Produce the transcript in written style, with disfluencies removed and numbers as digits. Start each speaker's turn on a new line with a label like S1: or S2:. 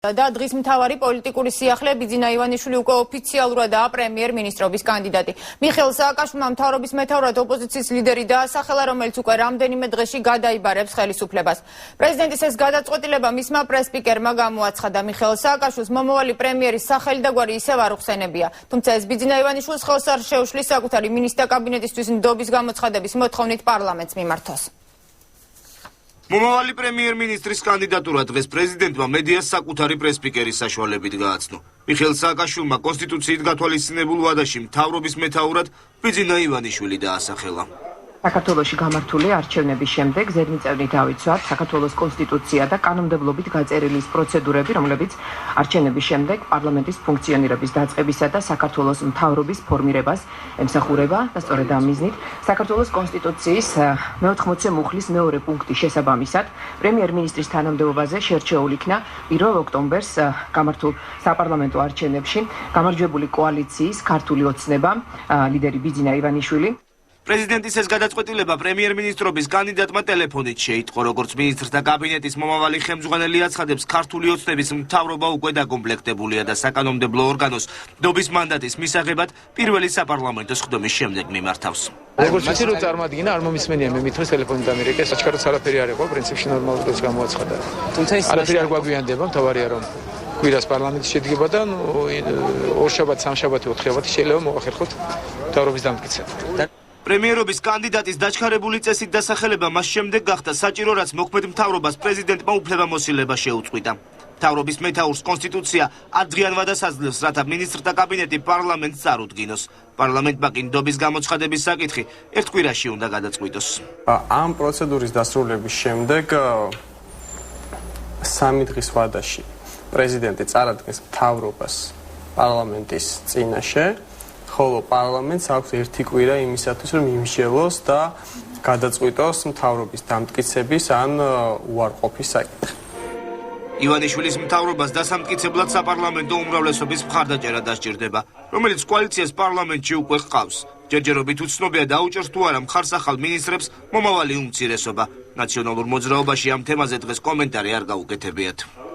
S1: და დღის მთავარი პოლიტიკური სიახლე ბიძინა ივანიშვილი უკვე ოფიციალურადაა პრემიერ-მინისტრობის კანდიდატი. მიხეილ სააკაშვილმა მთავრობის მეთაურად ოპოზიციის ლიდერი დაასახელა, რომელიც უკვე რამდენიმე დღეში გადაიბარებს ხელისუფლებას. პრეზიდენტის ეს გადაწყვეტილება მისმა პრეს-სპიკერმა გამოაცხადა. მიხეილ სააკაშვილს მომავალი პრემიერის სახელი და გვარი ისევ არ უხსენებია. თუმცა ეს ბიძინა ივანიშვილს ხელს არ შეუშლის საკუთარი მინისტრთა კაბინეტისთვის ნდობის გამოცხადების მოთხოვნით პარლამენტს მიმართოს.
S2: მომავალი პრემიერ-მინისტრის კანდიდატურა დღეს პრეზიდენტმა მედიას საკუთარი პრეს-სპიკერის საშუალებით გააცნო. მიხეილ სააკაშვილმა კონსტიტუციით გათვალისწინებულ ვადაში მთავრობის მეთაურად ბიძინა ივანიშვილი დაასახელა.
S3: საქართველოში გამართული არჩევნების შემდეგ ზედმიწევნით დავიცვათ საქართველოს კონსტიტუცია და კანონმდებლობით გაწერილი პროცედურები, რომლებიც არჩევნების შემდეგ პარლამენტის ფუნქციონირების დაწყებისა და საქართველოს მთავრობის ფორმირებას ემსახურება და სწორედ ამ მიზნით საქართველოს კონსტიტუციის 80 მუხლის მეორე პუნქტის შესაბამისად პრემიერ-მინისტრის თანამდებობაზე შერჩეულ იქნა 1 ოქტომბერს გამართულ საპარლამენტო არჩევნებში გამარჯვებული კოალიციის ქართული ოცნება ლიდერი ბიძინა ივანიშვილი.
S2: პრეზიდენტის ეს გადაწყვეტილება პრემიერ-მინისტრობის კანდიდატმა ტელეფონით შეიტყო, როგორც მინისტრთა კაბინეტის მომავალი ხელმძღვანელი აცხადებს, ქართული ოცნების მთავრობა უკვე დაკომპლექტებულია და საკანონმდებლო ორგანოს ნდობის მანდატის მისაღებად პირველი საპარლამენტო სხდომის შემდეგ მიმართავს.
S4: როგორც ისე რომ წარმოგიდგენა, არ მომისმენია მე მითხრეს ტელეფონით ამერიკას, საჩქაროდ არაფერი არ იყო, პრინციპში ნორმალურად გამოაცხადა. თუმცა ის არაფერი არ გვაგვიანდება, მთავარია რომ კვირას პარლამენტი შედგება და ორშაბათი, სამშაბათი, ოთხშაბათი შეიძლება მოახერხოთ მთავრობის დამტკიცება.
S2: პრემიერობის კანდიდატის დაჩქარებული წესით დასახელება მას შემდეგ გახდა საჭირო, რაც მოქმედ მთავრობას პრეზიდენტმა უფლებამოსილება შეუწყვიტა. მთავრობის მეთაურს კონსტიტუცია ადრიან ვადას აძლევს, რათა მინისტრთა კაბინეტი პარლამენტს წარუდგინოს. პარლამენტმა კი ნდობის გამოცხადების საკითხი ერთ კვირაში უნდა გადაწყვიტოს.
S5: ამ პროცედურის დასრულების შემდეგ 3 დღის ვადაში პრეზიდენტი წარადგენს მთავრობას პარლამენტის წინაშე. ხოლო პარლამენტს აქვს 1 კვირა იმისათვის, რომ იმსჯელოს და გადაწყვიტოს მთავრობის დამტკიცების ან უარყოფის საკითხი.
S2: ივანიშვილის მთავრობას დასამტკიცებლად საპარლამენტო უმრავლესობის მხარდაჭერა დასჭირდება, რომელიც კოალიციას პარლამენტში უკვე ჰყავს. ჯერჯერობით უცნობია დაუჭერს თუ არა მხარსახალ მინისტრებს მომავალი უმცირესობა. ნაციონალურ მოძრაობაში ამ თემაზე დღეს კომენტარი არ გაუკეთებიათ.